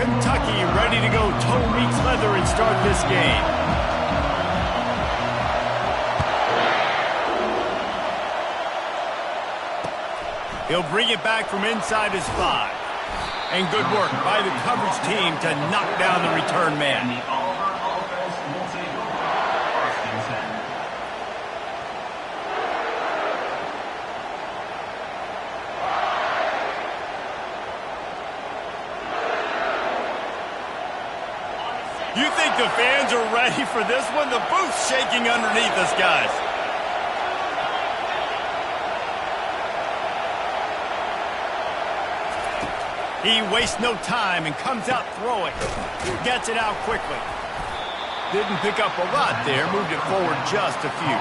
Kentucky ready to go toe meets leather and start this game. He'll bring it back from inside his 5. And good work by the coverage team to knock down the return man. You think the fans are ready for this one? The booth's shaking underneath us, guys. He wastes no time and comes out throwing. Gets it out quickly. Didn't pick up a lot there. Moved it forward just a few.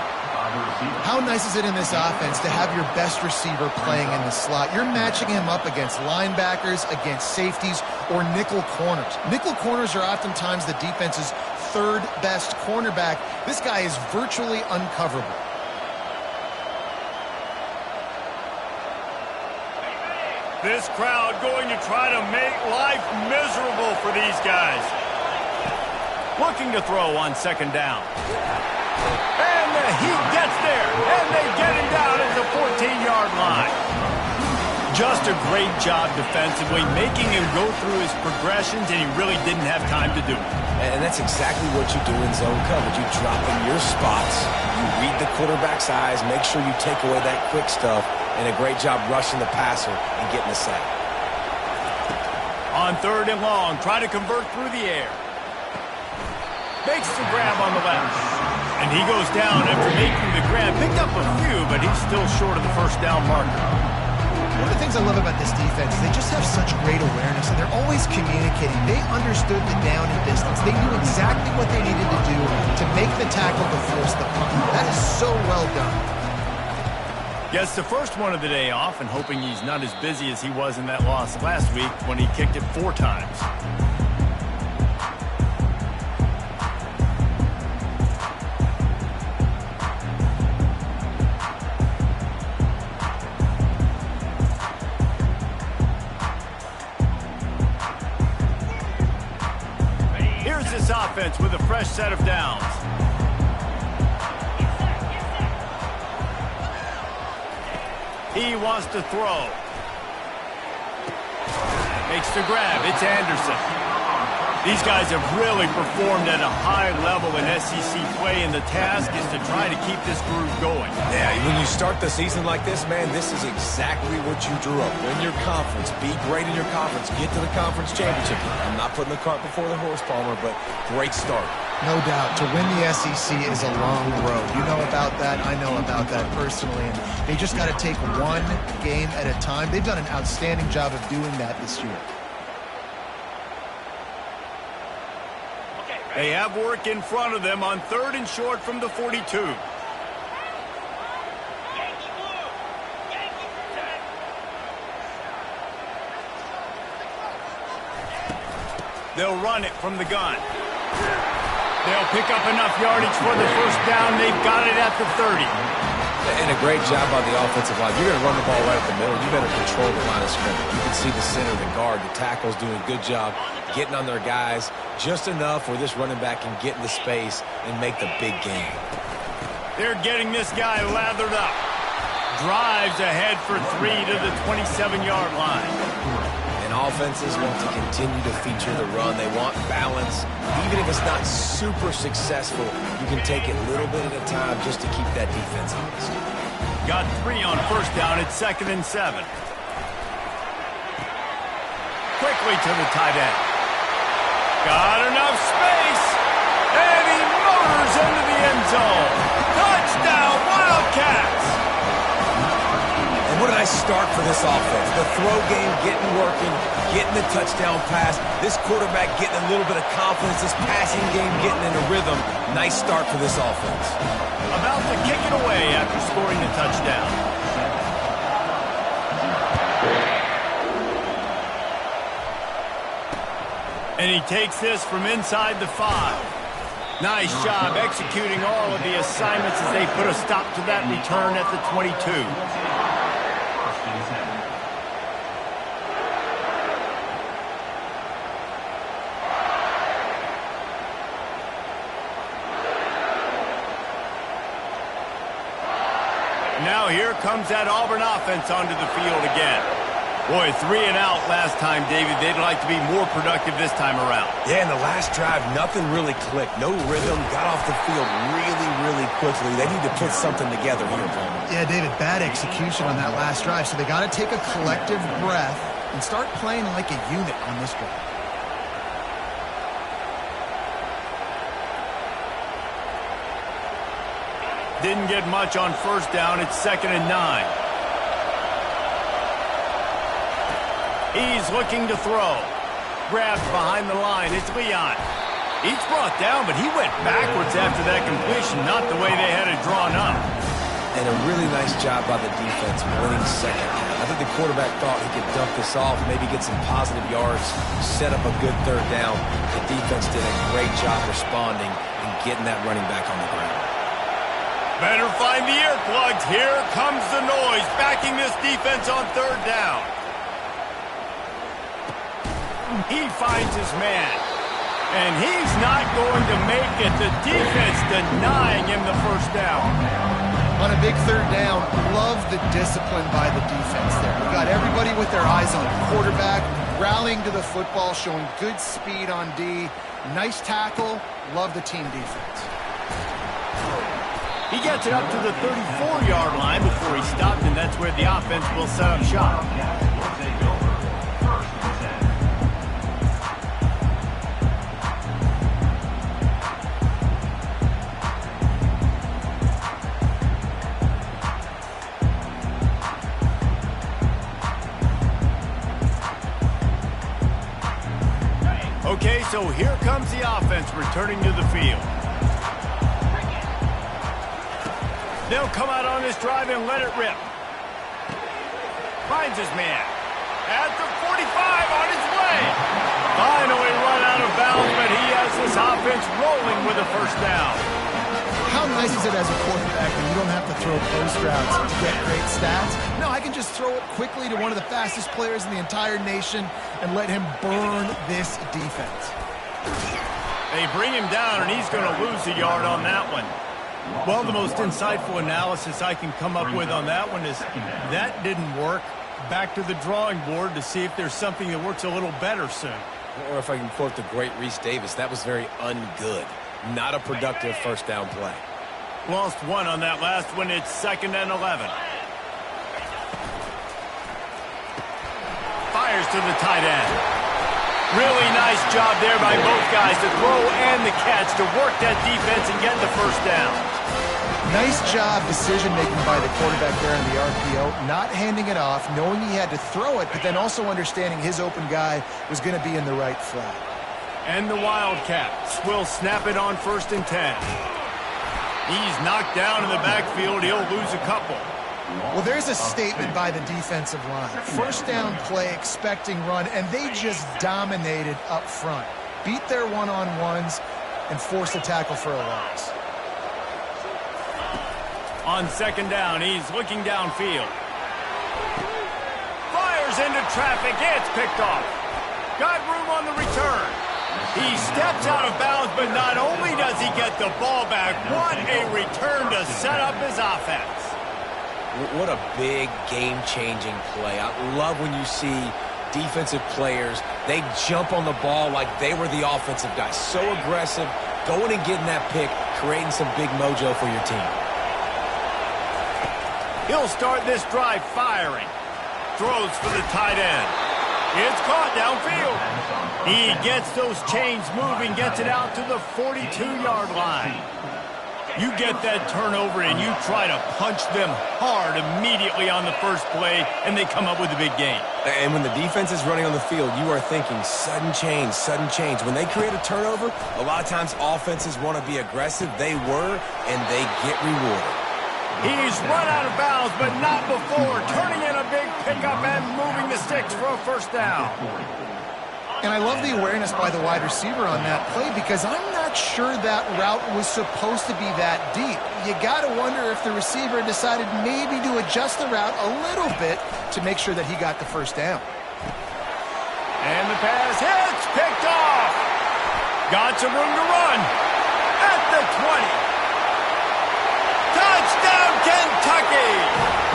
How nice is it in this offense to have your best receiver playing in the slot? You're matching him up against linebackers, against safeties, or nickel corners. Nickel corners are oftentimes the defense's third best cornerback. This guy is virtually uncoverable. This crowd going to try to make life miserable for these guys. Looking to throw on second down. And the heat gets there, and they get him down at the 14-yard line. Just a great job defensively, making him go through his progressions, and he really didn't have time to do it. And that's exactly what you do in zone coverage. You drop in your spots, you read the quarterback's eyes, make sure you take away that quick stuff, and a great job rushing the passer and getting the sack. On third and long, try to convert through the air. Makes the grab on the left. And he goes down after making the grab. Picked up a few, but he's still short of the first down marker. One of the things I love about this defense is they just have such great awareness, and they're always communicating. They understood the down and distance. They knew exactly what they needed to do to make the tackle to force the punt. That is so well done. Gets the first one of the day off and hoping he's not as busy as he was in that loss last week when he kicked it 4 times. Here's this offense with a fresh set of downs. He wants to throw. Makes the grab. It's Anderson. These guys have really performed at a high level in SEC play, and the task is to try to keep this groove going. Yeah, when you start the season like this, man, this is exactly what you drew up. Win your conference. Be great in your conference. Get to the conference championship. I'm not putting the cart before the horse, Palmer, but great start. No doubt. To win the SEC is a long road. You know about that. I know about that personally. And they just got to take one game at a time. They've done an outstanding job of doing that this year. They have work in front of them on third and short from the 42. They'll run it from the gun. They'll pick up enough yardage for the first down. They've got it at the 30. And a great job on the offensive line. You're going to run the ball right at the middle. You better control the line of scrimmage. You can see the center, the guard, the tackles doing a good job getting on their guys just enough where this running back can get into space and make the big game. They're getting this guy lathered up. Drives ahead for 3 to the 27-yard line. And offenses want to continue to feature the run. They want balance. Even if it's not super successful, you can take it little bit at a time just to keep that defense honest. Got 3 on first down at 2nd and 7. Quickly to the tight end. Got enough space. And he motors into the end zone. Touchdown, Wildcats. And what did I start for this offense? The throw game getting working, getting the touchdown pass. This quarterback getting a little bit of confidence. This passing game getting in a rhythm. Nice start for this offense. About to kick it away after scoring the touchdown. And he takes this from inside the 5. Nice job executing all of the assignments as they put a stop to that return at the 22. now here comes that Auburn offense onto the field again. Boy, 3 and out last time, David. They'd like to be more productive this time around. Yeah, in the last drive, nothing really clicked. No rhythm. Got off the field really, really quickly. They need to put something together here, Paul. Yeah, David, bad execution on that last drive. So they got to take a collective breath and start playing like a unit on this drive. Didn't get much on first down. It's 2nd and 9. He's looking to throw. Grabbed behind the line. It's Leon. He's brought down, but he went backwards after that completion, not the way they had it drawn up. And a really nice job by the defense winning second half. I think the quarterback thought he could dump this off, maybe get some positive yards, set up a good third down. The defense did a great job responding and getting that running back on the ground. Better find the earplugs. Here comes the noise, backing this defense on third down. He finds his man. And he's not going to make it. The defense denying him the first down. On a big third down, love the discipline by the defense there. You got everybody with their eyes on the quarterback, rallying to the football, showing good speed on D. Nice tackle. Love the team defense. He gets it up to the 34-yard line before he stopped, and that's where the offense will set up shop. Okay, so here comes the offense returning to the field. They'll come out on this drive and let it rip. Finds his man. At the 45 on his way. Finally run out of bounds, but he has this offense rolling with a first down. How nice is it as a quarterback when you don't have to throw post routes to get great stats? No, I can just throw it quickly to one of the fastest players in the entire nation and let him burn this defense. They bring him down, and he's going to lose a yard on that one. Well, the most insightful analysis I can come up with on that one is that didn't work. Back to the drawing board to see if there's something that works a little better soon. Or if I can quote the great Reese Davis, that was very ungood. Not a productive first down play. Lost one on that last one. It's 2nd and 11. Fires to the tight end. Really nice job there by both guys to throw and the catch to work that defense and get the first down. Nice job decision-making by the quarterback there in the RPO, not handing it off, knowing he had to throw it, but then also understanding his open guy was going to be in the right flat. And the Wildcats will snap it on 1st and 10. He's knocked down in the backfield. He'll lose a couple. Well, there's a statement by the defensive line. First down play, expecting run, and they just dominated up front. Beat their one-on-ones and forced a tackle for a loss. On 2nd down, he's looking downfield. Fires into traffic. It's picked off. Got room on the return. He steps out of bounds, but not only does he get the ball back, what a return to set up his offense. What a big game-changing play. I love when you see defensive players, they jump on the ball like they were the offensive guys. So aggressive, going and getting that pick, creating some big mojo for your team. He'll start this drive firing. Throws for the tight end. It's caught downfield. He gets those chains moving, gets it out to the 42-yard line. You get that turnover and you try to punch them hard immediately on the first play, and they come up with a big gain. And when the defense is running on the field, you are thinking sudden change, sudden change. When they create a turnover, a lot of times offenses want to be aggressive. They were, and they get rewarded. He's run out of bounds, but not before. Turning in a big pickup and moving the sticks for a first down. And I love the awareness by the wide receiver on that play because I'm not sure that route was supposed to be that deep. You got to wonder if the receiver decided maybe to adjust the route a little bit to make sure that he got the first down. And the pass hits, picked off. Got some room to run at the 20. Touchdown, Kentucky!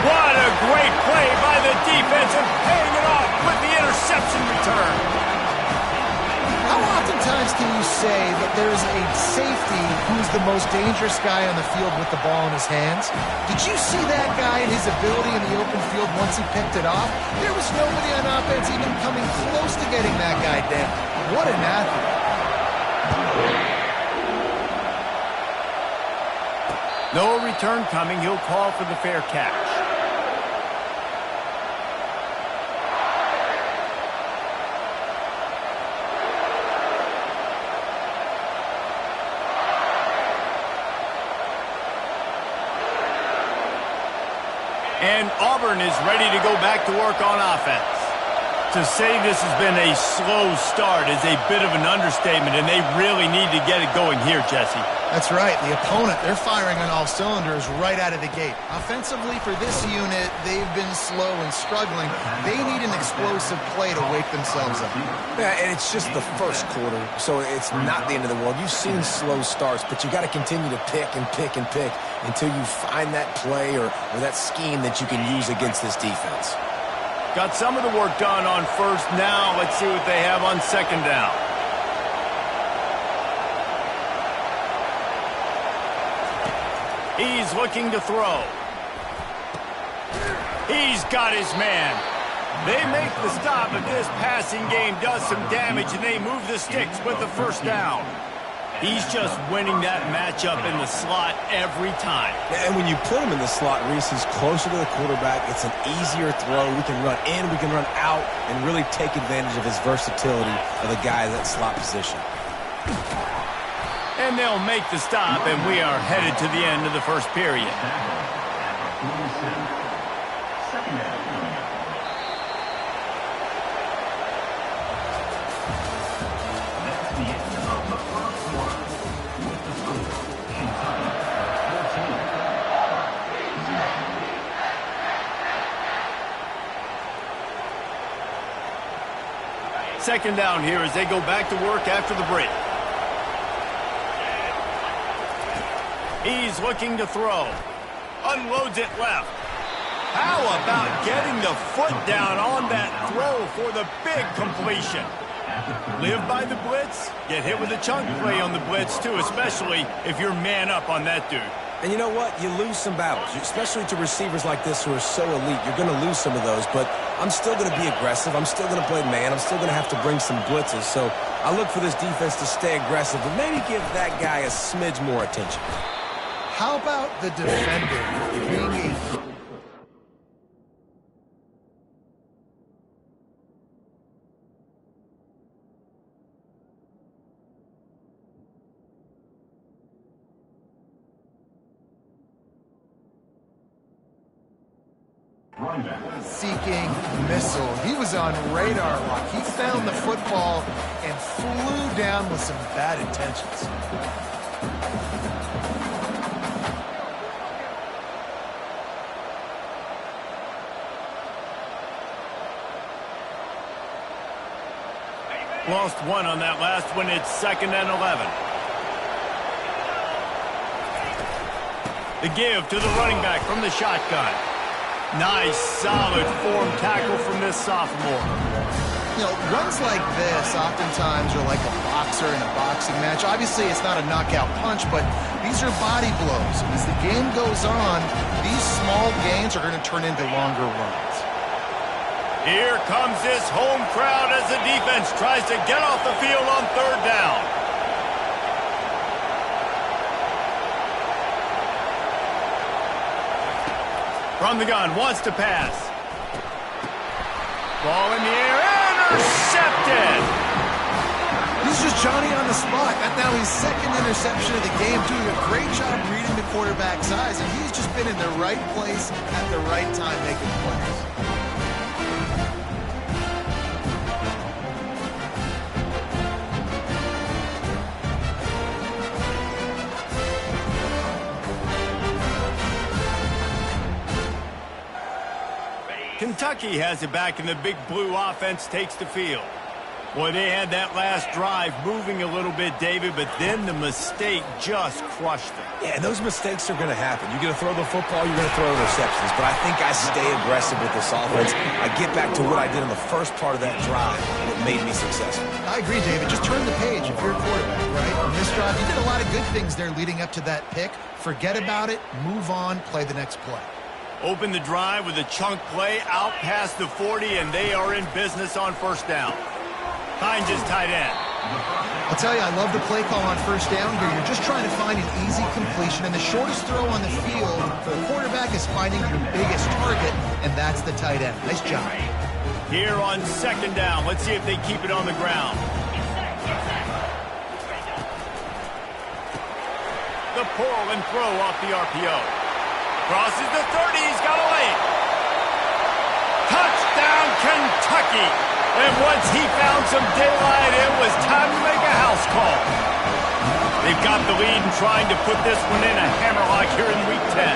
What a great play by the defense and paying it off with the interception return. How oftentimes can you say that there's a safety who's the most dangerous guy on the field with the ball in his hands? Did you see that guy and his ability in the open field once he picked it off? There was nobody on offense even coming close to getting that guy down. What an athlete. No return coming. He'll call for the fair catch. And Auburn is ready to go back to work on offense. To say this has been a slow start is a bit of an understatement, and they really need to get it going here, Jesse. That's right. The opponent, they're firing on all cylinders right out of the gate. Offensively for this unit, they've been slow and struggling. They need an explosive play to wake themselves up. Yeah, and it's just the first quarter, so it's not the end of the world. You've seen slow starts, but you got to continue to pick and pick and pick until you find that play or that scheme that you can use against this defense. Got some of the work done on first. Now let's see what they have on second down. He's looking to throw. He's got his man. They make the stop, but this passing game does some damage, and they move the sticks with the first down. He's just winning that matchup in the slot every time. And when you put him in the slot, Reese, he's closer to the quarterback. It's an easier throw. We can run in, we can run out, and really take advantage of his versatility of the guy in that slot position. And they'll make the stop, and we are headed to the end of the first period. Second down here as they go back to work after the break. He's looking to throw. Unloads it left. How about getting the foot down on that throw for the big completion? Live by the blitz, get hit with a chunk play on the blitz too, especially if you're man up on that dude. And you know what? You lose some battles, especially to receivers like this who are so elite. You're going to lose some of those, but I'm still going to be aggressive. I'm still going to play man. I'm still going to have to bring some blitzes. So I look for this defense to stay aggressive and maybe give that guy a smidge more attention. How about the defender being a... seeking missile. He was on radar lock. He found the football and flew down with some bad intentions. Lost one on that last one. It's 2nd and 11. The give to the running back from the shotgun. Nice, solid form tackle from this sophomore. You know, runs like this oftentimes are like a boxer in a boxing match. Obviously, it's not a knockout punch, but these are body blows. As the game goes on, these small gains are going to turn into longer runs. Here comes this home crowd as the defense tries to get off the field on 3rd down. From the gun, wants to pass. Ball in the air, intercepted! This is just Johnny on the spot. And now his 2nd interception of the game, doing a great job reading the quarterback's eyes, and he's just been in the right place at the right time making plays. Kentucky has it back, and the big blue offense takes the field. Boy, they had that last drive moving a little bit, David, but then the mistake just crushed them. Yeah, and those mistakes are going to happen. You're going to throw the football, you're going to throw interceptions. But I think I stay aggressive with this offense. I get back to what I did in the first part of that drive that made me successful. I agree, David. Just turn the page if you're a quarterback, right? On this drive, you did a lot of good things there leading up to that pick. Forget about it, move on, play the next play. Open the drive with a chunk play out past the 40, and they are in business on first down. Hines is tight end. I'll tell you, I love the play call on first down here. You're just trying to find an easy completion, and the shortest throw on the field for the quarterback is finding your biggest target, and that's the tight end. Nice job. Here on second down, let's see if they keep it on the ground. The pull and throw off the RPO. Crosses the 30, he's got a lane. Touchdown, Kentucky! And once he found some daylight, it was time to make a house call. They've got the lead and trying to put this one in a hammerlock here in Week 10.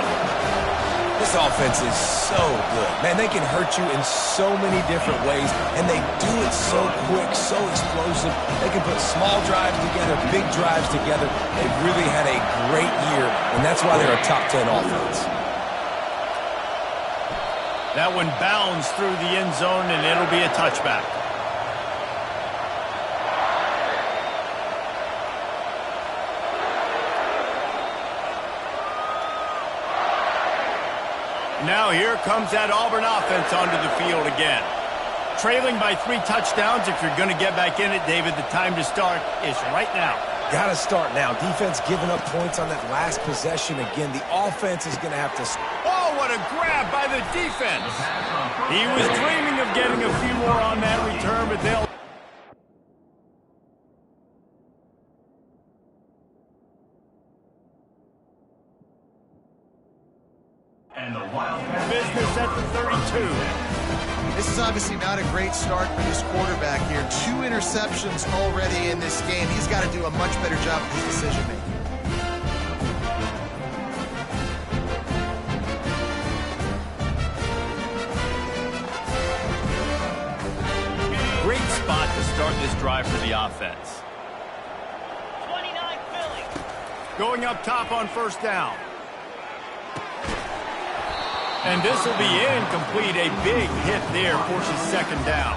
This offense is so good. Man, they can hurt you in so many different ways, and they do it so quick, so explosive. They can put small drives together, big drives together. They've really had a great year, and that's why they're a top 10 offense. That one bounds through the end zone, and it'll be a touchback. Now here comes that Auburn offense onto the field again. Trailing by 3 touchdowns, if you're going to get back in it, David, the time to start is right now. Got to start now. Defense giving up points on that last possession again. The offense is going to have to... Oh, what a grab by the defense. He was dreaming of getting a few more on that return, but they'll... And the Wildcat business at the 32. This is obviously not a great start for this quarterback here. 2 interceptions already in this game. He's got to do a much better job of his decision-making. Great spot to start this drive for the offense. 29 Philly. Going up top on first down. And this will be incomplete. A big hit there forces second down.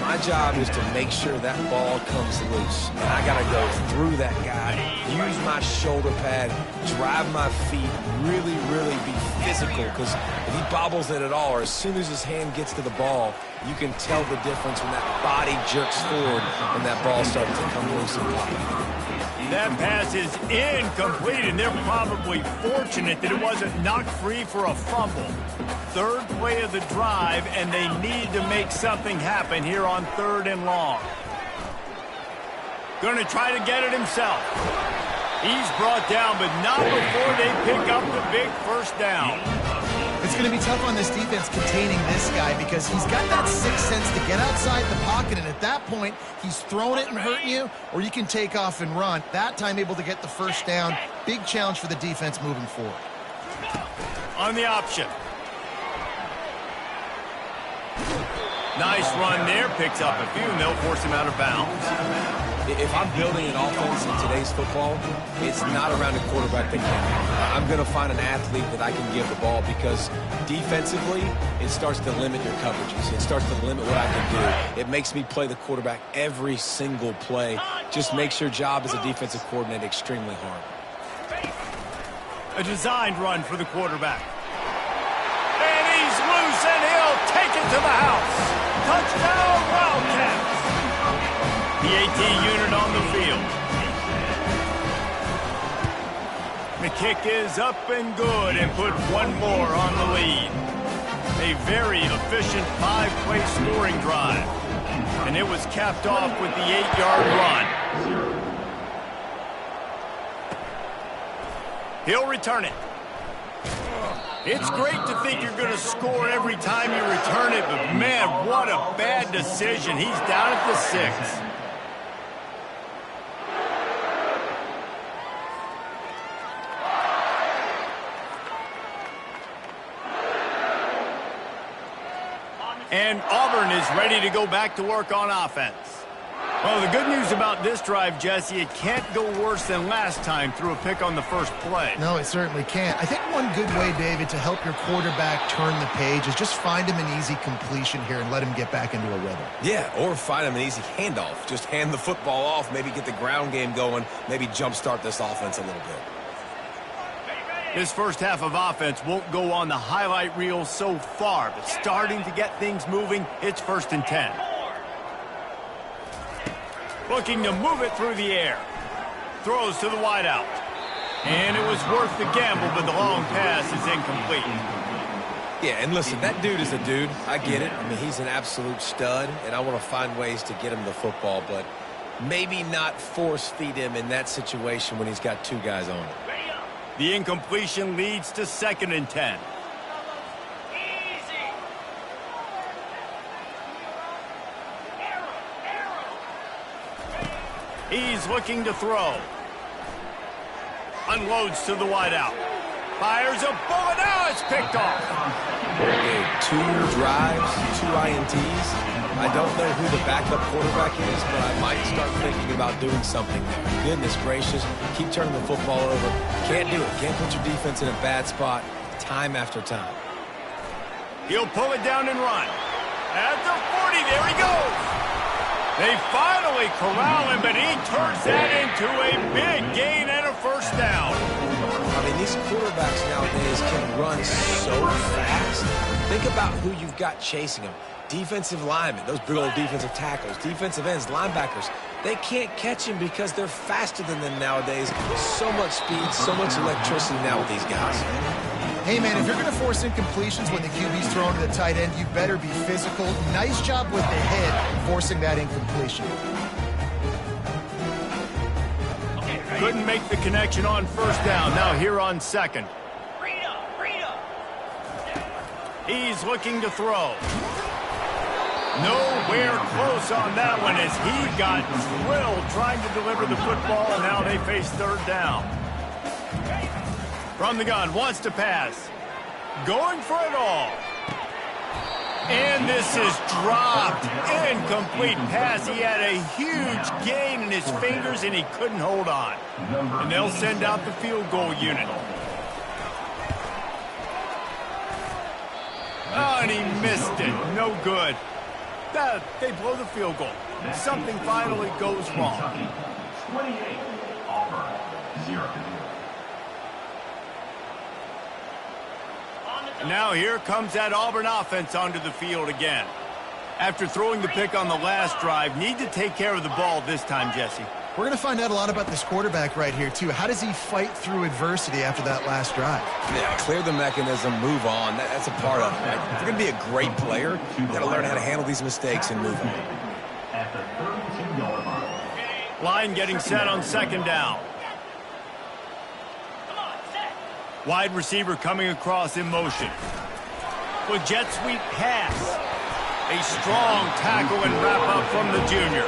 My job is to make sure that ball comes loose. And I got to go through that guy, use my shoulder pad, drive my feet, really, really be physical. Because if he bobbles it at all, or as soon as his hand gets to the ball, you can tell the difference when that body jerks forward and that ball starts to come loose and pop. That pass is incomplete, and they're probably fortunate that it wasn't knocked free for a fumble. Third play of the drive, and they need to make something happen here on 3rd and long. Going to try to get it himself. He's brought down, but not before they pick up the big first down. It's going to be tough on this defense containing this guy because he's got that sixth sense to get outside the pocket, and at that point, he's throwing it and hurting you, or you can take off and run. That time able to get the first down. Big challenge for the defense moving forward. On the option. Nice run there. Picks up a few, and they'll force him out of bounds. If I'm building an offense in today's football, it's not around a quarterback that can. I'm going to find an athlete that I can give the ball because defensively, it starts to limit your coverages. It starts to limit what I can do. It makes me play the quarterback every single play. Just makes your job as a defensive coordinator extremely hard. A designed run for the quarterback. And he's loose, and he'll take it to the house. Touchdown, Wildcats. The AT unit on the field. The kick is up and good and put one more on the lead. A very efficient 5-play scoring drive. And it was capped off with the 8-yard run. He'll return it. It's great to think you're going to score every time you return it, but man, what a bad decision. He's down at the 6. And Auburn and is ready to go back to work on offense. Well, the good news about this drive, Jesse, it can't go worse than last time through a pick on the first play. No, it certainly can't. I think one good way, David, to help your quarterback turn the page is just find him an easy completion here and let him get back into a rhythm. Yeah, or find him an easy handoff. Just hand the football off, maybe get the ground game going, maybe jumpstart this offense a little bit. This first half of offense won't go on the highlight reel so far, but starting to get things moving, it's 1st and 10. Looking to move it through the air. Throws to the wideout. And it was worth the gamble, but the long pass is incomplete. Yeah, and listen, that dude is a dude. I get it. I mean, he's an absolute stud, and I want to find ways to get him the football, but maybe not force feed him in that situation when he's got 2 guys on him. The incompletion leads to 2nd and 10. He's looking to throw. Unloads to the wideout. Fires a bullet. Now it's picked off. Okay, 2 drives, 2 INTs. I don't know who the backup quarterback is, but I might start thinking about doing something there. Goodness gracious, keep turning the football over. Can't do it. Can't put your defense in a bad spot time after time. He'll pull it down and run. At the 40, there he goes. They finally corral him, but he turns that into a big gain and a 1st down. I mean, these quarterbacks nowadays can run so fast. Think about who you've got chasing them. Defensive linemen, those big old defensive tackles, defensive ends, linebackers. They can't catch him because they're faster than them nowadays. So much speed, so much electricity now with these guys. Hey, man, if you're going to force incompletions when the QB's thrown to the tight end, you better be physical. Nice job with the hit, forcing that incompletion. Couldn't make the connection on 1st down. Now here on 2nd. He's looking to throw. Nowhere close on that one as he got drilled trying to deliver the football, and now they face 3rd down. From the gun, wants to pass. Going for it all. And this is dropped. Incomplete pass. He had a huge gain in his fingers, and he couldn't hold on. And they'll send out the field goal unit. Oh, and he missed it. No good. They blow the field goal. Something finally goes wrong. 28, Auburn, 0. Now here comes that Auburn offense onto the field again. After throwing the pick on the last drive, need to take care of the ball this time, Jesse. We're going to find out a lot about this quarterback right here, too. How does he fight through adversity after that last drive? Yeah, clear the mechanism, move on. That's a part of it, right? If you're going to be a great player, you've got to learn how to handle these mistakes and move on. At the 32-yard line. Line getting set on 2nd down. Wide receiver coming across in motion. With jet sweep pass. A strong tackle and wrap up from the junior.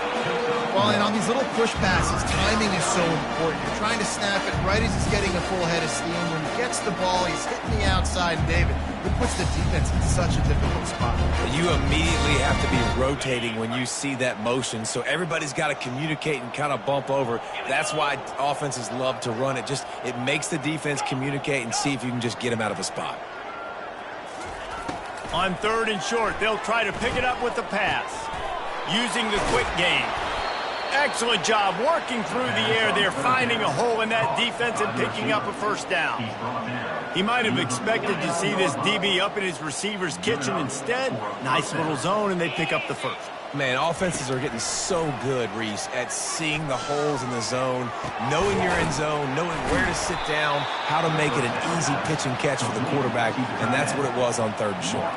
Well, and on these little push passes, timing is so important. You're trying to snap it right as he's getting a full head of steam. When he gets the ball, he's hitting the outside. And David, it puts the defense in such a difficult spot. You immediately have to be rotating when you see that motion, so everybody's got to communicate and kind of bump over. That's why offenses love to run it. It makes the defense communicate and see if you can just get them out of a spot. On 3rd and short, they'll try to pick it up with the pass. Using the quick game. Excellent job working through the air there, finding a hole in that defense and picking up a 1st down. He might have expected to see this DB up in his receiver's kitchen. Instead, nice little zone, and they pick up the 1st. Man, offenses are getting so good, Reese, at seeing the holes in the zone, knowing you're in zone, knowing where to sit down, how to make it an easy pitch and catch for the quarterback, and that's what it was on 3rd and short.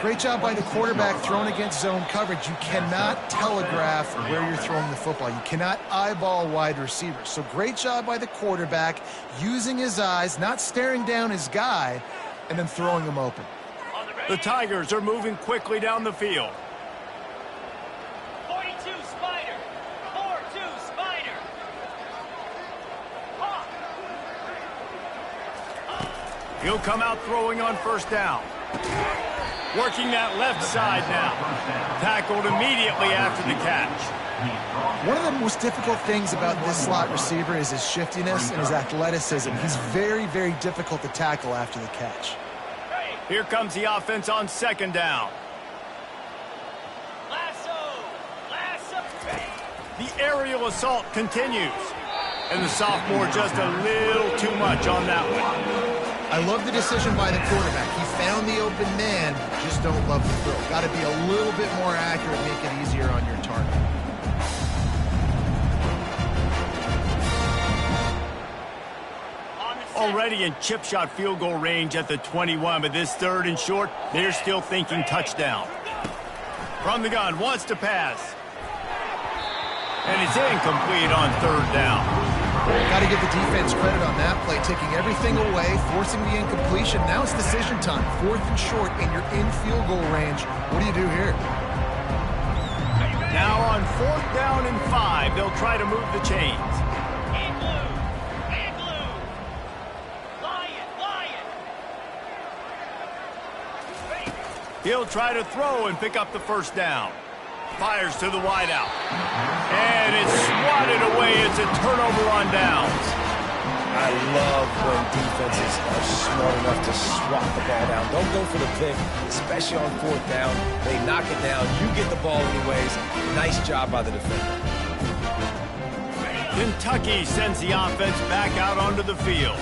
Great job by the quarterback thrown against zone coverage. You cannot telegraph where you're throwing the football. You cannot eyeball wide receivers. So great job by the quarterback using his eyes, not staring down his guy, and then throwing him open. The Tigers are moving quickly down the field. 42 Spider. 4-2 Spider. Hawk. He'll come out throwing on 1st down. Working that left side now. Tackled immediately after the catch. One of the most difficult things about this slot receiver is his shiftiness and his athleticism. He's very, very difficult to tackle after the catch. Here comes the offense on second down. The aerial assault continues. And the sophomore just a little too much on that one. I love the decision by the quarterback. He found the open man, just don't love the throw. Got to be a little bit more accurate, make it easier on your target. Already in chip shot field goal range at the 21, but this third and short, they're still thinking touchdown. From the gun, wants to pass. And it's incomplete on third down. Got to give the defense credit on that play, taking everything away, forcing the incompletion. Now it's decision time. Fourth and short, and you're in field goal range. What do you do here? Now on fourth down and 5, they'll try to move the chains. He'll try to throw and pick up the first down. Fires to the wideout. And it's swatted away. It's a turnover on downs. I love when defenses are smart enough to swat the ball down. Don't go for the pick, especially on fourth down. They knock it down. You get the ball anyways. Nice job by the defender. Kentucky sends the offense back out onto the field.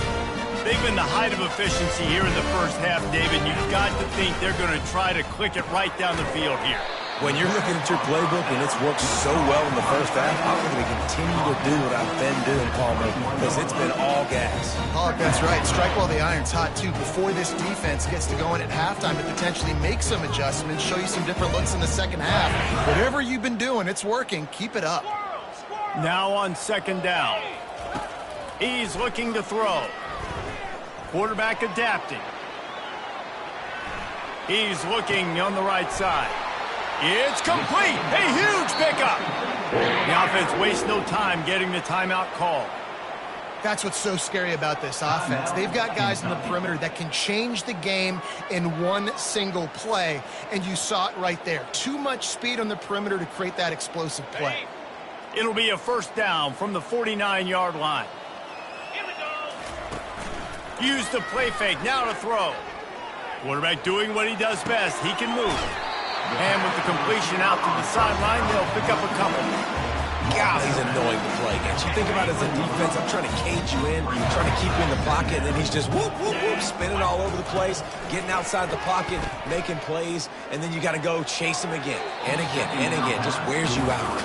They've been the height of efficiency here in the first half, David. You've got to think they're going to try to click it right down the field here. When you're looking at your playbook and it's worked so well in the first half, I'm going to continue to do what I've been doing, Palmer, because it's been all gas. Oh, that's right. Strike while the iron's hot, too. Before this defense gets to going at halftime to potentially make some adjustments, show you some different looks in the second half. Whatever you've been doing, it's working. Keep it up. Now on second down. He's looking to throw. Quarterback adapting. He's looking on the right side. It's complete. A huge pickup. The offense wastes no time getting the timeout call. That's what's so scary about this offense. They've got guys in the perimeter that can change the game in one single play, and you saw it right there. Too much speed on the perimeter to create that explosive play. It'll be a first down from the 49-yard line. Use the play fake, now to throw. Quarterback doing what he does best. He can move. And with the completion out to the sideline, they'll pick up a couple. God, he's annoying to play against. You think about it as a defense, I'm trying to cage you in, trying to keep you in the pocket, and then he's just whoop, whoop, whoop, spinning all over the place, getting outside the pocket, making plays, and then you got to go chase him again, and again, and again. Just wears you out.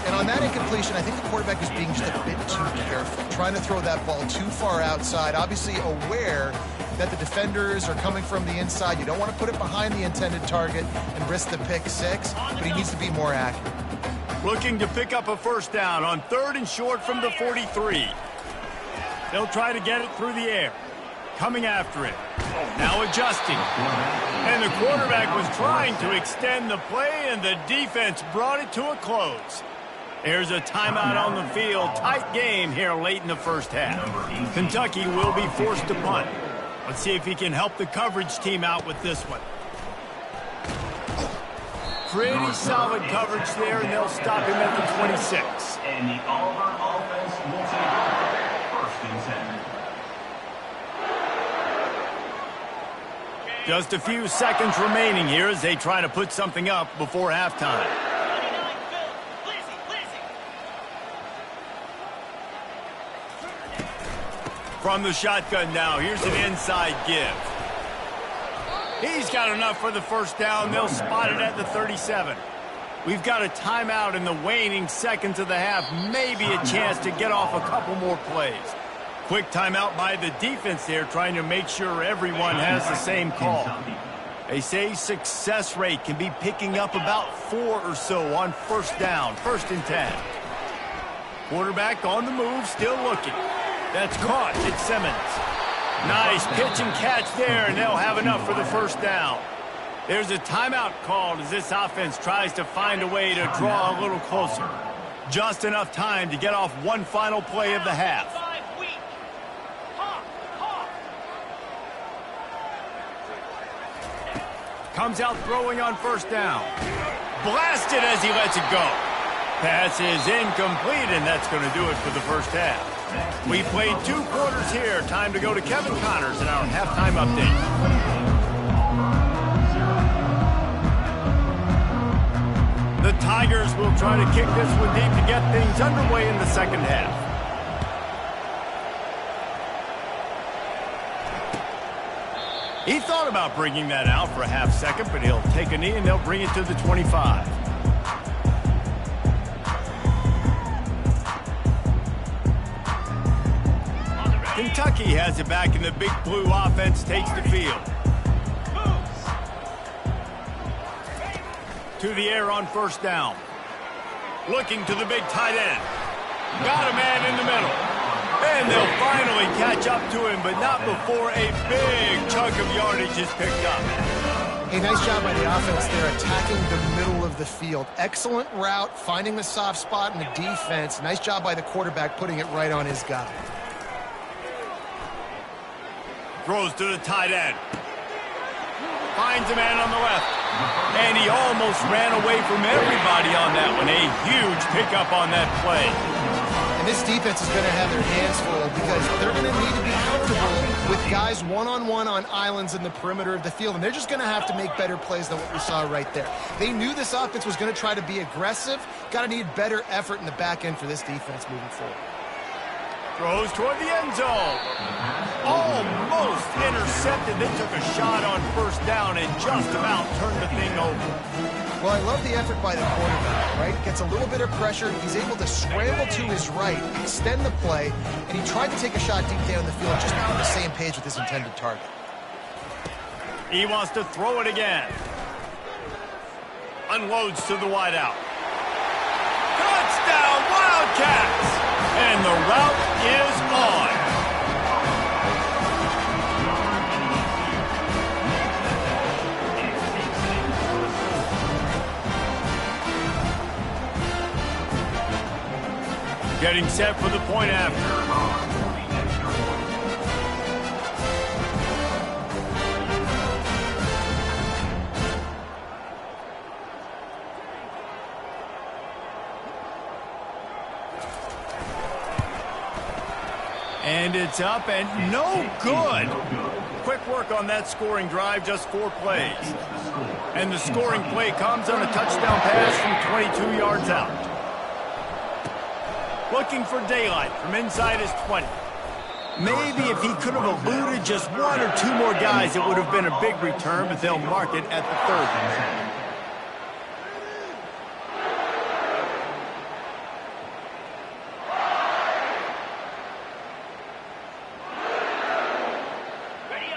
And on that incompletion, I think the quarterback is being just a bit too careful, trying to throw that ball too far outside, obviously aware that the defenders are coming from the inside. You don't want to put it behind the intended target and risk the pick six, but he needs to be more accurate. Looking to pick up a first down on third and short from the 43. They'll try to get it through the air. Coming after it. Now adjusting. And the quarterback was trying to extend the play, and the defense brought it to a close. There's a timeout on the field. Tight game here late in the first half. Kentucky will be forced to punt. Let's see if he can help the coverage team out with this one. Pretty solid coverage there, and they'll stop him at the 26. And the Auburn offense will take over first and 10. Just a few seconds remaining here as they try to put something up before halftime. From the shotgun now, here's an inside give. He's got enough for the first down. They'll spot it at the 37. We've got a timeout in the waning seconds of the half. Maybe a chance to get off a couple more plays. Quick timeout by the defense there, trying to make sure everyone has the same call. They say success rate can be picking up about 4 or so on first down, first and 10. Quarterback on the move, still looking. That's caught. It's Simmons. Nice pitch and catch there, and they'll have enough for the first down. There's a timeout called as this offense tries to find a way to draw a little closer. Just enough time to get off one final play of the half. Comes out throwing on first down. Blasted as he lets it go. Pass is incomplete, and that's going to do it for the first half. We played 2 quarters here. Time to go to Kevin Connors in our halftime update. The Tigers will try to kick this one deep to get things underway in the second half. He thought about bringing that out for a half second, but he'll take a knee and they'll bring it to the 25. Kentucky has it back, and the Big Blue offense takes the field. To the air on first down. Looking to the big tight end. Got a man in the middle. And they'll finally catch up to him, but not before a big chunk of yardage is picked up. Hey, nice job by the offense there, attacking the middle of the field. Excellent route, finding the soft spot in the defense. Nice job by the quarterback, putting it right on his guy. Throws to the tight end. Finds a man on the left. And he almost ran away from everybody on that one. A huge pickup on that play. And this defense is going to have their hands full because they're going to need to be comfortable with guys one-on-one on islands in the perimeter of the field. And they're just going to have to make better plays than what we saw right there. They knew this offense was going to try to be aggressive. Got to need better effort in the back end for this defense moving forward. Throws toward the end zone. Almost intercepted. They took a shot on first down and just about turned the thing over. Well, I love the effort by the quarterback, right? Gets a little bit of pressure. He's able to scramble to his right, extend the play, and he tried to take a shot deep down the field, just not on the same page with his intended target. He wants to throw it again. Unloads to the wideout. Touchdown, Wildcats! And the route is on. Getting set for the point after. And it's up and no good. Quick work on that scoring drive, just 4 plays. And the scoring play comes on a touchdown pass from 22 yards out. Looking for daylight from inside his 20. Maybe if he could have eluded just 1 or 2 more guys, it would have been a big return, but they'll mark it at the 30.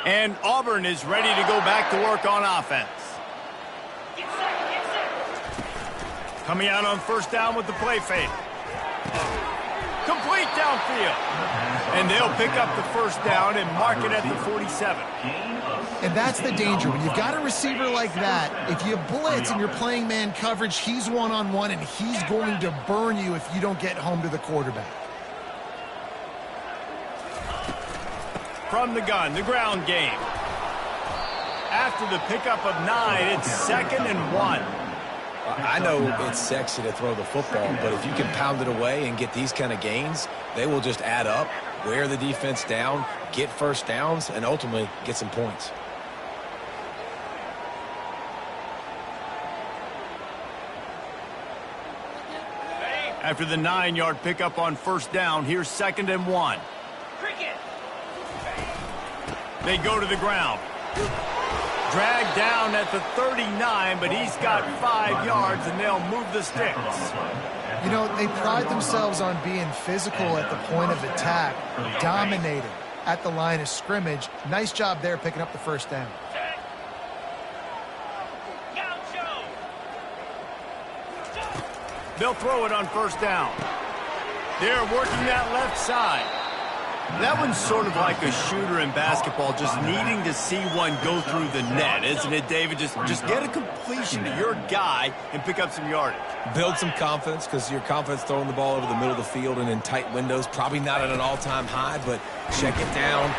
And Auburn is ready to go back to work on offense. Coming out on first down with the play fake. Complete downfield. And they'll pick up the first down and mark it at the 47. And that's the danger. When you've got a receiver like that, if you blitz and you're playing man coverage, he's one-on-one, and he's going to burn you if you don't get home to the quarterback. From the gun, the ground game. After the pickup of 9, it's 2nd and 1. I know it's sexy to throw the football, but if you can pound it away and get these kind of gains, they will just add up, wear the defense down, get first downs, and ultimately get some points. After the 9-yard pickup on first down, here's 2nd and 1. They go to the ground. Dragged down at the 39, but he's got 5 yards, and they'll move the sticks. You know, they pride themselves on being physical at the point of attack, dominating at the line of scrimmage. Nice job there picking up the first down. They'll throw it on first down. They're working that left side. That one's sort of like a shooter in basketball, just needing to see one go through the net, isn't it, David? Just get a completion to your guy and pick up some yardage. Build some confidence, because your confidence throwing the ball over the middle of the field and in tight windows, probably not at an all-time high, but check it down.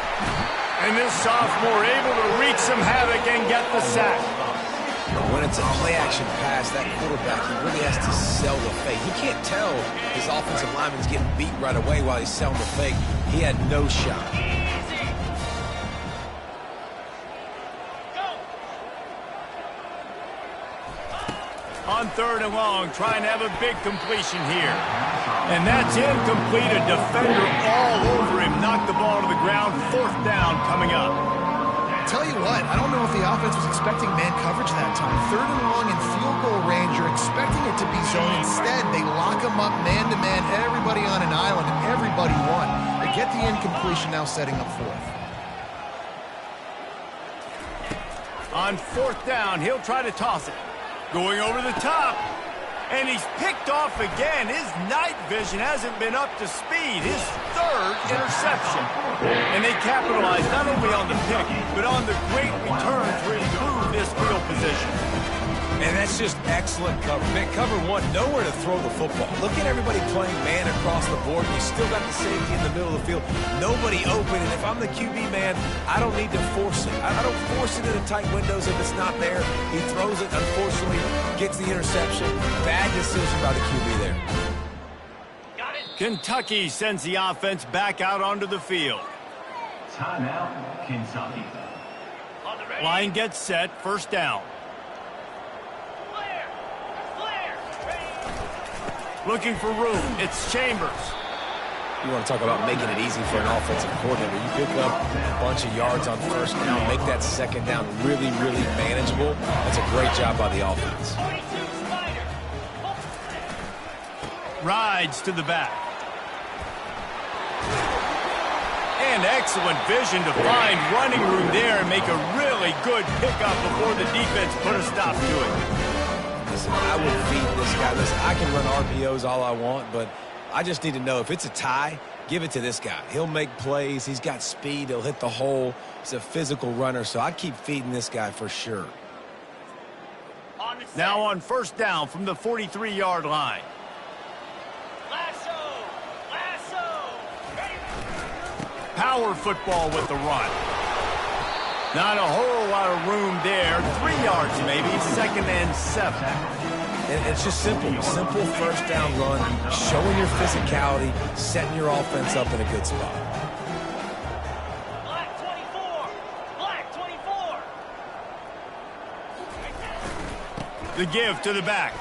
And this sophomore able to wreak some havoc and get the sack. When it's a play-action pass, that quarterback, he really has to sell the fake. He can't tell his offensive lineman's getting beat right away while he's selling the fake. He had no shot. On 3rd and long, trying to have a big completion here. And that's incomplete. A defender all over him. Knocked the ball to the ground. 4th down coming up. Tell you what, I don't know if the offense was expecting man coverage that time. 3rd and long in field goal range, you're expecting it to be zone. Instead, they lock them up man-to-man, everybody on an island, and everybody won. They get the incompletion, now setting up 4th. On 4th down, he'll try to toss it. Going over the top. And he's picked off again. His night vision hasn't been up to speed. His 3rd interception. And they capitalize not only on the pick, but on the great return to improve this field position. And that's just excellent cover. Man, cover 1, nowhere to throw the football. Look at everybody playing man across the board. You still got the safety in the middle of the field. Nobody open. And if I'm the QB man, I don't need to force it. I don't force it into tight windows if it's not there. He throws it, unfortunately, gets the interception. Bad decision by the QB there. Got it. Kentucky sends the offense back out onto the field. Timeout, Kentucky. On the ready. Line gets set. 1st down. Looking for room. It's Chambers. You want to talk about making it easy for an offensive coordinator. You pick up a bunch of yards on 1st down, make that 2nd down really, really manageable. That's a great job by the offense. 22 Spider. Rides to the back. And excellent vision to find running room there and make a really good pickup before the defense put a stop to it. Listen, I would feed this guy. Listen, I can run RPOs all I want, but I just need to know if it's a tie, give it to this guy. He'll make plays. He's got speed. He'll hit the hole. He's a physical runner, so I'd keep feeding this guy for sure. Now on 1st down from the 43-yard line. Lasso. Lasso. Power football with the run. Not a whole lot of room there. 3 yards maybe. 2nd and 7. And it's just simple. Simple 1st down run, showing your physicality, setting your offense up in a good spot. Black 24. Black 24. The give to the back.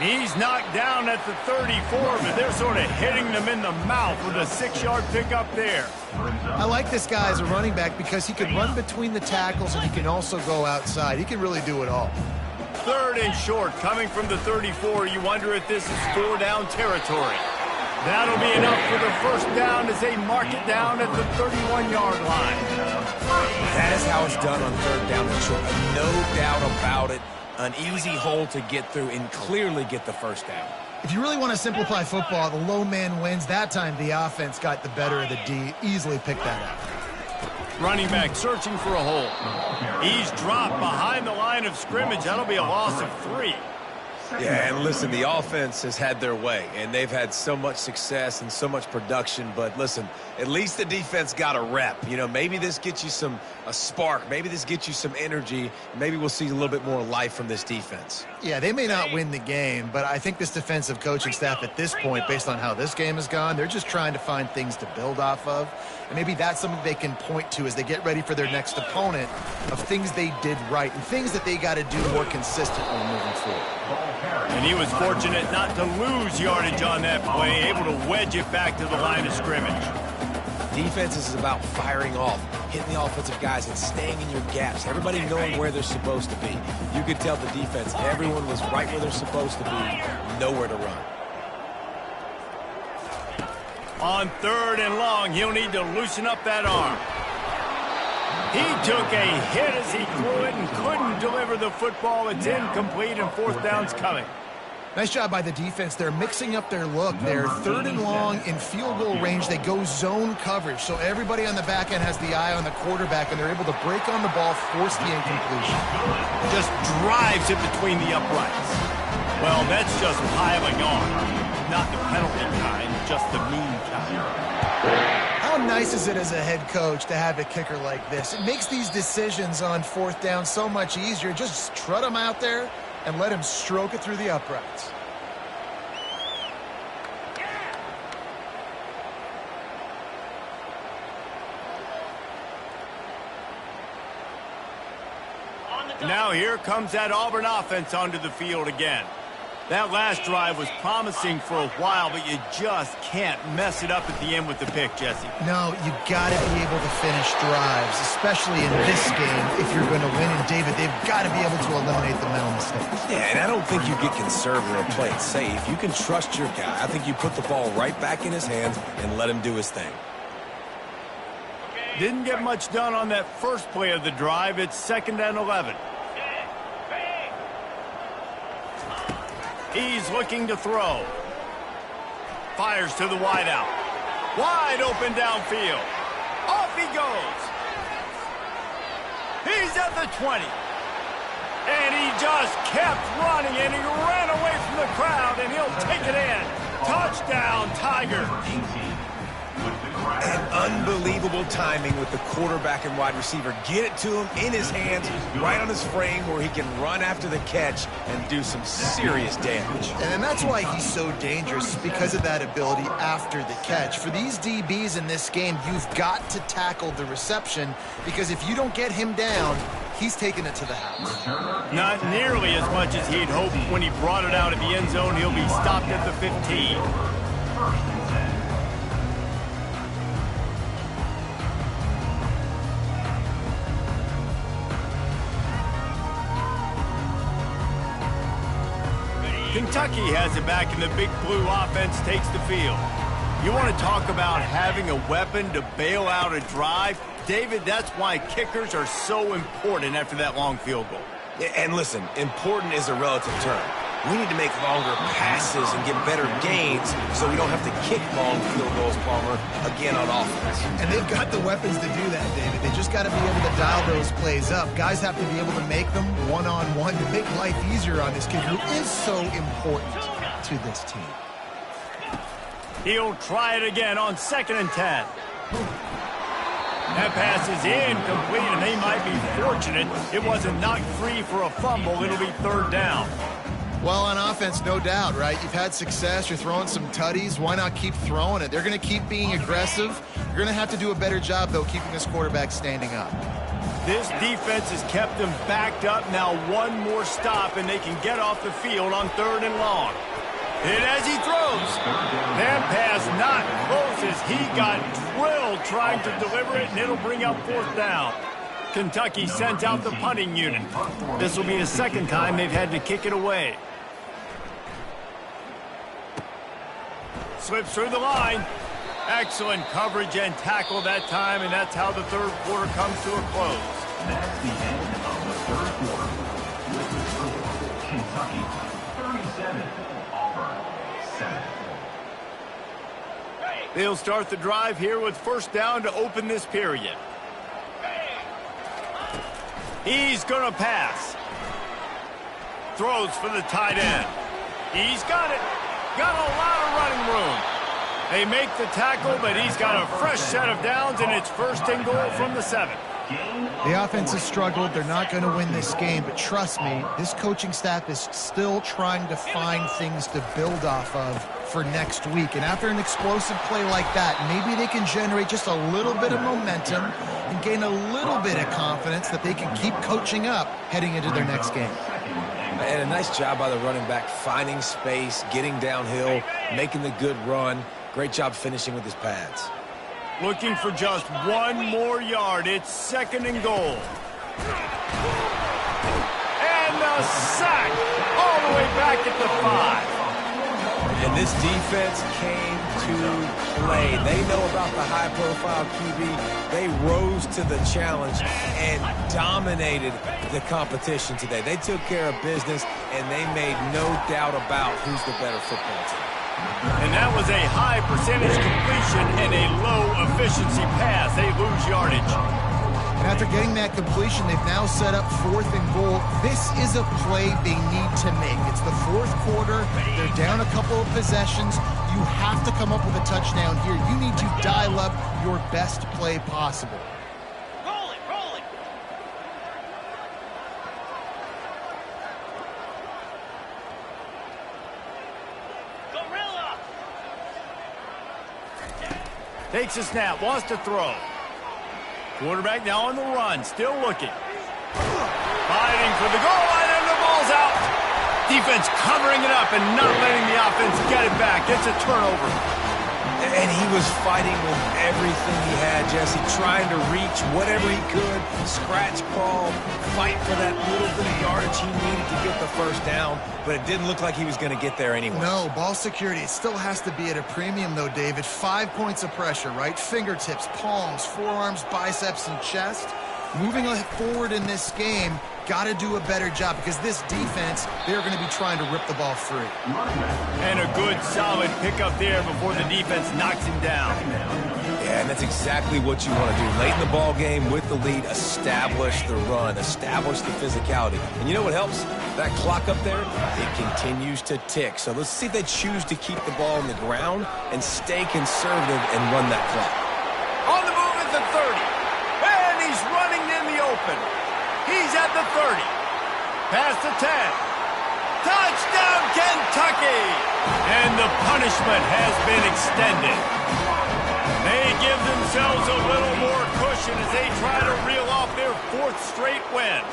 He's knocked down at the 34, but they're sort of hitting them in the mouth with a 6-yard pickup there. I like this guy as a running back because he can run between the tackles and he can also go outside. He can really do it all. 3rd and short coming from the 34. You wonder if this is 4-down territory. That'll be enough for the 1st down as they mark it down at the 31-yard line. That is how it's done on 3rd down and short. No doubt about it. An easy hole to get through and clearly get the 1st down. If you really want to simplify football, the low man wins. That time the offense got the better of the D. Easily picked that up. Running back searching for a hole. He's dropped behind the line of scrimmage. That'll be a loss of 3. Yeah, and listen, the offense has had their way, and they've had so much success and so much production. But listen, at least the defense got a rep. You know, maybe this gets you a spark. Maybe this gets you some energy. Maybe we'll see a little bit more life from this defense. Yeah, they may not win the game, but I think this defensive coaching staff at this point, based on how this game has gone, they're just trying to find things to build off of. And maybe that's something they can point to as they get ready for their next opponent of things they did right and things that they got to do more consistently moving forward. And he was fortunate not to lose yardage on that play, able to wedge it back to the line of scrimmage. Defense is about firing off, hitting the offensive guys and staying in your gaps. Everybody knowing where they're supposed to be. You could tell the defense, everyone was right where they're supposed to be, nowhere to run. On 3rd and long, he'll need to loosen up that arm. He took a hit as he threw it and couldn't deliver the football. It's incomplete and 4th down's coming. Nice job by the defense. They're mixing up their look. They're 3rd and long in field goal range. They go zone coverage. So everybody on the back end has the eye on the quarterback, and they're able to break on the ball, force the incompletion. Just drives it between the uprights. Well, that's just piling on. Not the penalty kind, just the mean kind. I How nice is it as a head coach to have a kicker like this? It makes these decisions on fourth down so much easier. Just trot him out there and let him stroke it through the uprights. Now here comes that Auburn offense onto the field again. That last drive was promising for a while, but you just can't mess it up at the end with the pick, Jesse. No, you got to be able to finish drives, especially in this game. If you're going to win, and David, they've got to be able to eliminate the mental mistakes. Yeah, and I don't think you get conservative or play it safe. You can trust your guy. I think you put the ball right back in his hands and let him do his thing. Didn't get much done on that first play of the drive. It's 2nd and 11. He's looking to throw. Fires to the wideout. Wide open downfield. Off he goes. He's at the 20. And he just kept running, and he ran away from the crowd, and he'll take it in. Touchdown, Tiger. And unbelievable timing with the quarterback and wide receiver. Get it to him in his hands, right on his frame where he can run after the catch and do some serious damage. And that's why he's so dangerous, because of that ability after the catch. For these DBs in this game, you've got to tackle the reception, because if you don't get him down, he's taking it to the house. Not nearly as much as he'd hoped when he brought it out of the end zone. He'll be stopped at the 15. Kentucky has it back, and the Big Blue offense takes the field. You want to talk about having a weapon to bail out a drive? David, that's why kickers are so important after that long field goal. And listen, important is a relative term. We need to make longer passes and get better gains so we don't have to kick long field goals, Palmer, again on offense. And they've got the weapons to do that, David. They just got to be able to dial those plays up. Guys have to be able to make them one-on-one to make life easier on this kid, who is so important to this team. He'll try it again on 2nd and 10. That pass is incomplete, and they might be fortunate it wasn't knocked free for a fumble. It'll be 3rd down. Well, on offense, no doubt, right? You've had success. You're throwing some tutties. Why not keep throwing it? They're going to keep being aggressive. You're going to have to do a better job, though, keeping this quarterback standing up. This defense has kept them backed up. Now one more stop, and they can get off the field on 3rd and long. And as he throws, that pass not close as he got drilled trying to deliver it, and it'll bring up 4th down. Kentucky sent out the punting unit. This will be the 2nd time they've had to kick it away. Slips through the line. Excellent coverage and tackle that time, and that's how the 3rd quarter comes to a close. That's the end of the 3rd quarter. With the score, Kentucky 37, Auburn 7. They'll start the drive here with 1st down to open this period. He's going to pass. Throws for the tight end. He's got it. Got a lot of running room. They make the tackle, but he's got a fresh set of downs, and it's 1st and goal from the 7. The offense has struggled. They're not going to win this game, but trust me, this coaching staff is still trying to find things to build off of for next week. And after an explosive play like that, maybe they can generate just a little bit of momentum and gain a little bit of confidence that they can keep coaching up heading into their next game. And a nice job by the running back, finding space, getting downhill, making the good run. Great job finishing with his pads. Looking for just one more yard. It's 2nd and goal. And a sack all the way back at the 5. And this defense came to play. They know about the high-profile QB. They rose to the challenge and dominated the competition today. They took care of business, and they made no doubt about who's the better football team. And that was a high percentage completion and a low efficiency pass. They lose yardage. And after getting that completion, they've now set up 4th and goal. This is a play they need to make. It's the 4th quarter. They're down a couple of possessions. You have to come up with a touchdown here. You need to dial up your best play possible. Rolling, rolling. Gorilla. Takes a snap, wants to throw. Quarterback now on the run, still looking. Fighting for the goal line, and the ball's out. Defense covering it up and not letting the offense get it back. It's a turnover. And he was fighting with everything he had, Jesse, trying to reach whatever he could, scratch, crawl, fight for that little bit of yardage he needed to get the first down, but it didn't look like he was going to get there anyway. No, ball security, it still has to be at a premium, though, David. 5 points of pressure, right? Fingertips, palms, forearms, biceps, and chest. Moving forward in this game, got to do a better job because this defense, they're going to be trying to rip the ball free. And a good, solid pickup there before the defense knocks him down. Yeah, and that's exactly what you want to do. Late in the ball game with the lead, establish the run, establish the physicality. And you know what helps? That clock up there, it continues to tick. So let's see if they choose to keep the ball on the ground and stay conservative and run that clock. On the move at the 30. And he's running in the open. He's at the 30. Past the 10. Touchdown, Kentucky! And the punishment has been extended. They give themselves a little more cushion as they try to reel off their 4th straight win.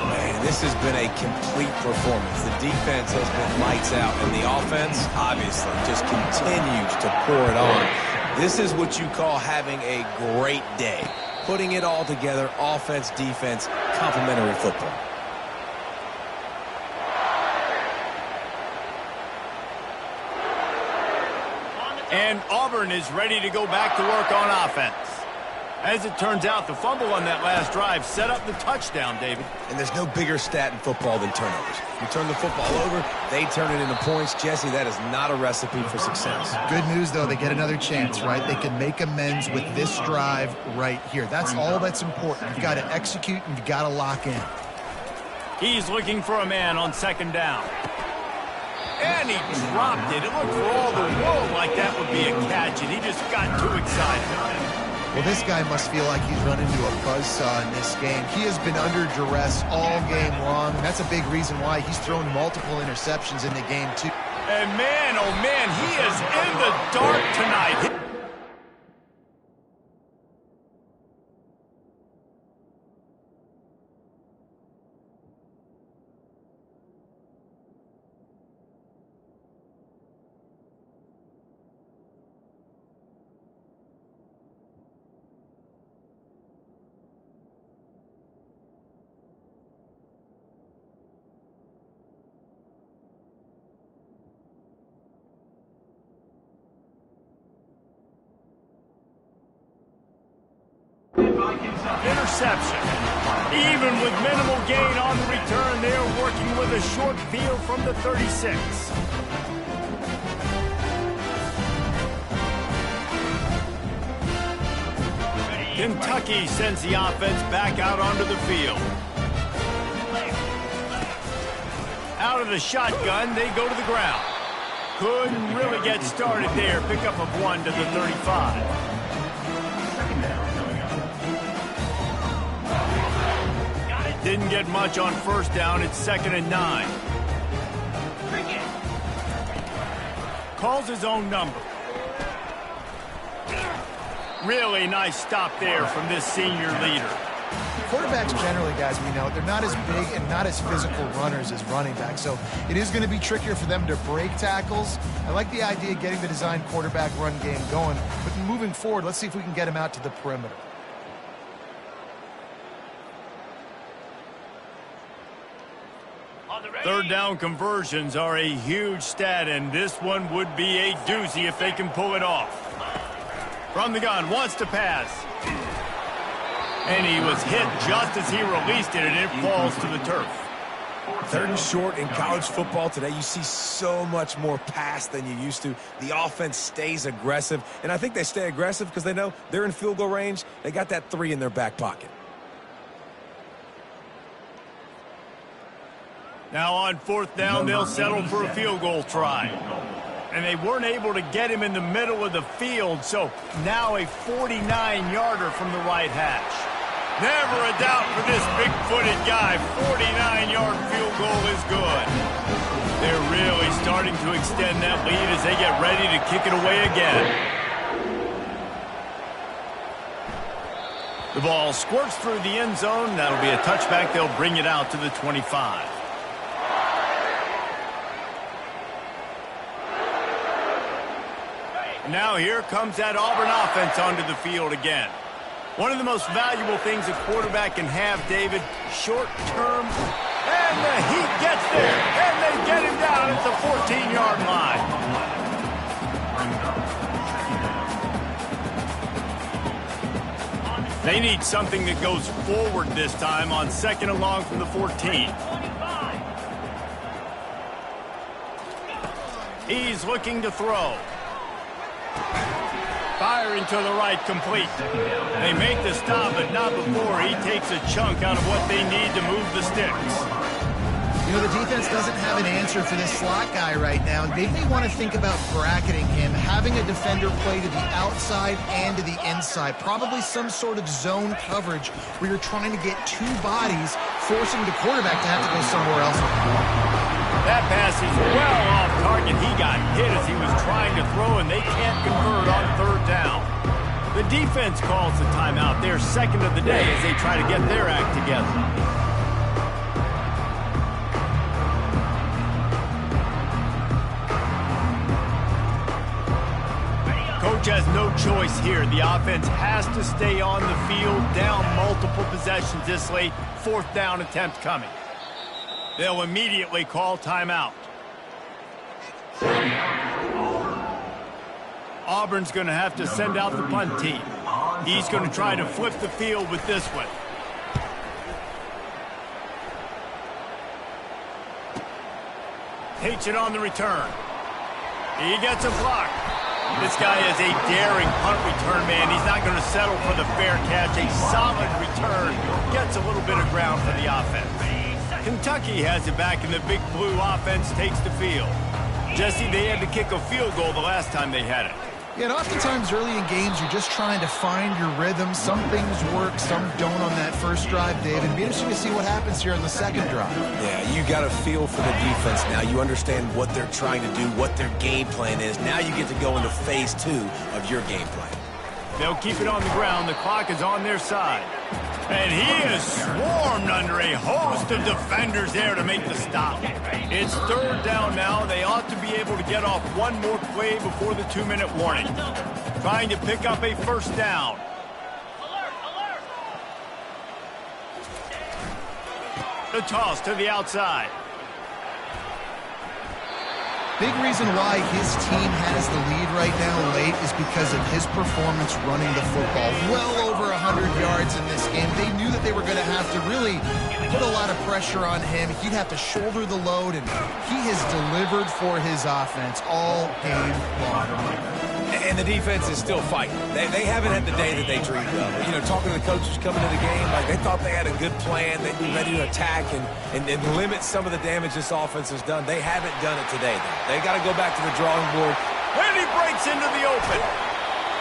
Man, this has been a complete performance. The defense has been lights out, and the offense, obviously, just continues to pour it on. This is what you call having a great day. Putting it all together, offense, defense, complementary football. And Auburn is ready to go back to work on offense. As it turns out, the fumble on that last drive set up the touchdown, David. And there's no bigger stat in football than turnovers. You turn the football over, they turn it into points. Jesse, that is not a recipe for success. Good news, though, they get another chance, right? They can make amends with this drive right here. That's all that's important. You've got to execute and you've got to lock in. He's looking for a man on 2nd down. And he dropped it. It looked for all the world like that would be a catch, and he just got too excited. Well, this guy must feel like he's run into a buzzsaw in this game. He has been under duress all game long. That's a big reason why he's thrown multiple interceptions in the game, too. And man, oh man, he is in the dark tonight. Interception. Even with minimal gain on the return, they're working with a short field from the 36. Kentucky sends the offense back out onto the field. Out of the shotgun, they go to the ground. Couldn't really get started there. Pickup of 1 to the 35. Didn't get much on 1st down. It's 2nd and 9. Calls his own number. Really nice stop there from this senior leader. Quarterbacks generally, guys, we know, they're not as big and not as physical runners as running backs, so it is going to be trickier for them to break tackles. I like the idea of getting the design quarterback run game going, but moving forward, let's see if we can get him out to the perimeter. Third down conversions are a huge stat, and this one would be a doozy if they can pull it off. From the gun, wants to pass. And he was hit just as he released it, and it falls to the turf. Third and short in college football today, you see so much more pass than you used to. The offense stays aggressive, and I think they stay aggressive because they know they're in field goal range. They got that 3 in their back pocket. Now on 4th down, they'll settle for a field goal try. And they weren't able to get him in the middle of the field, so now a 49-yarder from the right hash. Never a doubt for this big-footed guy. 49-yard field goal is good. They're really starting to extend that lead as they get ready to kick it away again. The ball squirts through the end zone. That'll be a touchback. They'll bring it out to the 25. Now here comes that Auburn offense onto the field again. One of the most valuable things a quarterback can have, David, short term, and the Heat gets there, and they get him down at the 14-yard line. They need something that goes forward this time on 2nd and long from the 14. He's looking to throw. Firing to the right, complete. They make the stop, but not before he takes a chunk out of what they need to move the sticks. You know, the defense doesn't have an answer for this slot guy right now. They may want to think about bracketing him, having a defender play to the outside and to the inside. Probably some sort of zone coverage where you're trying to get 2 bodies, forcing the quarterback to have to go somewhere else. That pass is well off target. He got hit as he was trying to throw, and they can't convert on 3rd down. The defense calls the timeout. Their 2nd of the day as they try to get their act together. Coach has no choice here. The offense has to stay on the field, down multiple possessions this late. 4th down attempt coming. They'll immediately call timeout. Auburn's going to have to send out the punt team. He's going to try to flip the field with this one. Takes it on the return. He gets a block. This guy is a daring punt return man. He's not going to settle for the fair catch. A solid return. Gets a little bit of ground for the offense. Kentucky has it back, and the Big Blue offense takes the field. Jesse, they had to kick a field goal the last time they had it. Yeah, and oftentimes early in games, you're just trying to find your rhythm. Some things work, some don't on that first drive, David. It'd be interesting to see what happens here on the 2nd drive. Yeah, you got a feel for the defense now. You understand what they're trying to do, what their game plan is. Now you get to go into phase 2 of your game plan. They'll keep it on the ground. The clock is on their side. And he is swarmed under a host of defenders there to make the stop. It's 3rd down now. They ought to be able to get off one more play before the 2-minute warning. Trying to pick up a 1st down. The toss to the outside. Big reason why his team has the lead right now late is because of his performance running the football. Well over 100 yards in this game. They knew that they were going to have to really put a lot of pressure on him. He'd have to shoulder the load, and he has delivered for his offense all game long. And the defense is still fighting. They haven't had the day that they dreamed of. You know, talking to the coaches coming to the game, like they thought they had a good plan. They'd be ready to attack and limit some of the damage this offense has done. They haven't done it today, though. They got to go back to the drawing board. And he breaks into the open.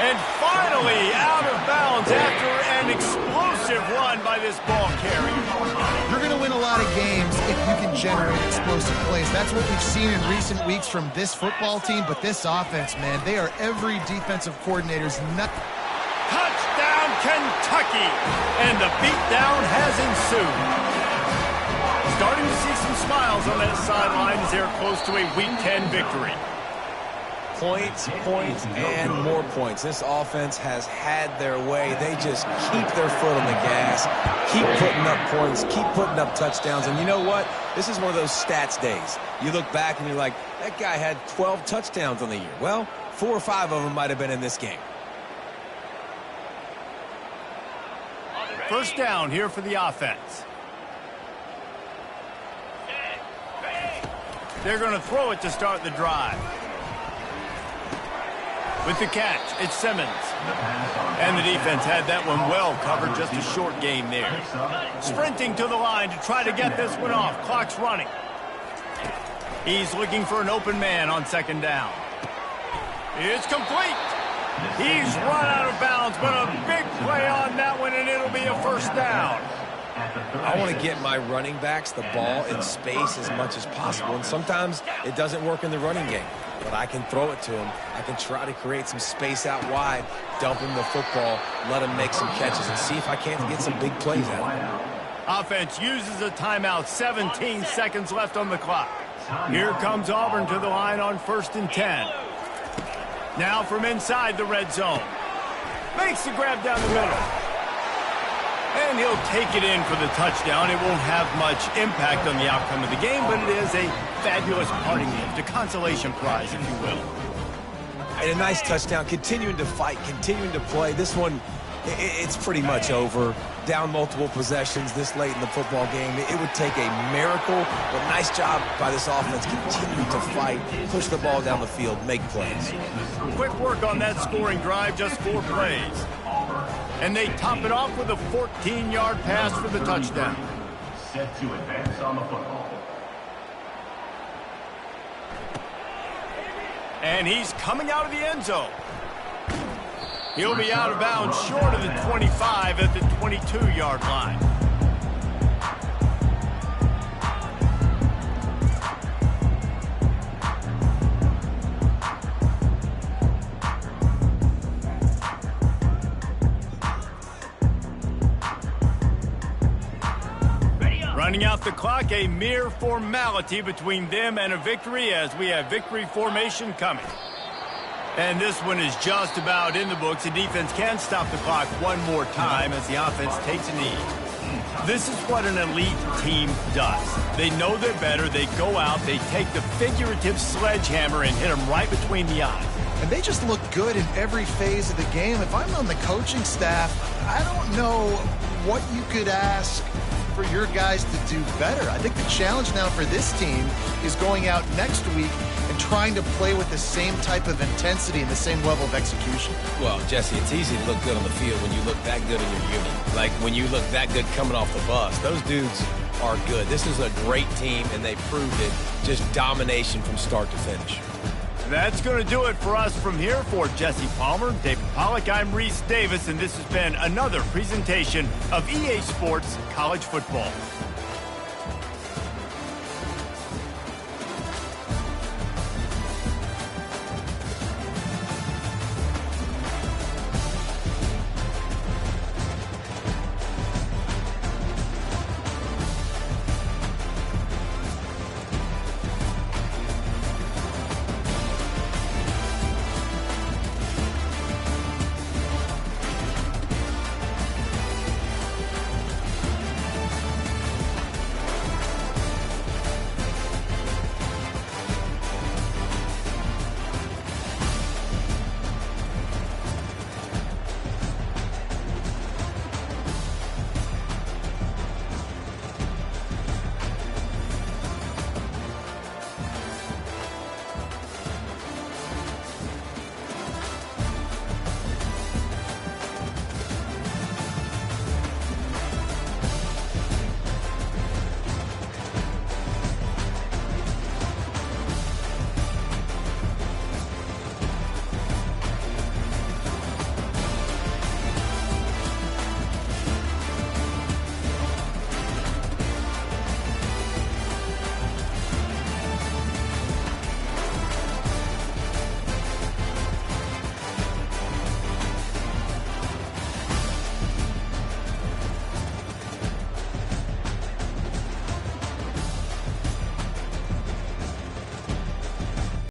And finally out of bounds after an explosive run by this ball carrier. You're going to win a lot of games if you can generate explosive plays. That's what we've seen in recent weeks from this football team, but this offense, man, they are every defensive coordinator's nut. Touchdown, Kentucky! And the beatdown has ensued. Starting to see some smiles on that sideline as they're close to a Week 10 victory. Points, points, and more points. This offense has had their way. They just keep their foot on the gas, keep putting up points, keep putting up touchdowns. And you know what? This is one of those stats days. You look back and you're like, that guy had 12 touchdowns on the year. Well, 4 or 5 of them might have been in this game. 1st down here for the offense. They're going to throw it to start the drive. With the catch, it's Simmons. And the defense had that one well covered, just a short game there. Sprinting to the line to try to get this one off. Clock's running. He's looking for an open man on second down. It's complete. He's run out of bounds, but a big play on that one, and it'll be a first down. I want to get my running backs the ball in space as much as possible, and sometimes it doesn't work in the running game. But I can throw it to him. I can try to create some space out wide, dump him the football, let him make some catches, and see if I can't get some big plays out of him. Offense uses a timeout. 17 seconds left on the clock. Here comes Auburn to the line on 1st and 10. Now from inside the red zone. Makes the grab down the middle. And he'll take it in for the touchdown. It won't have much impact on the outcome of the game, but it is a fabulous parting gift, a consolation prize, if you will. And a nice touchdown, continuing to fight, continuing to play. This one, it's pretty much over. Down multiple possessions this late in the football game. It would take a miracle, but nice job by this offense continuing to fight, push the ball down the field, make plays. Quick work on that scoring drive, just 4 plays. And they top it off with a 14-yard pass for the touchdown. Set to advance on the football. And he's coming out of the end zone. He'll be out of bounds short of the 25 at the 22-yard line. Running out the clock, a mere formality between them and a victory as we have victory formation coming. And this one is just about in the books. The defense can stop the clock one more time as the offense takes a knee. This is what an elite team does. They know they're better. They go out, they take the figurative sledgehammer and hit them right between the eyes. And they just look good in every phase of the game. If I'm on the coaching staff, I don't know what you could ask for your guys to do better. I think the challenge now for this team is going out next week and trying to play with the same type of intensity and the same level of execution. Well, Jesse, it's easy to look good on the field when you look that good in your unit. Like when you look that good coming off the bus. Those dudes are good. This is a great team, and they proved it. Just domination from start to finish. That's going to do it for us from here. For Jesse Palmer, David Pollack, I'm Reese Davis, and this has been another presentation of EA Sports College Football.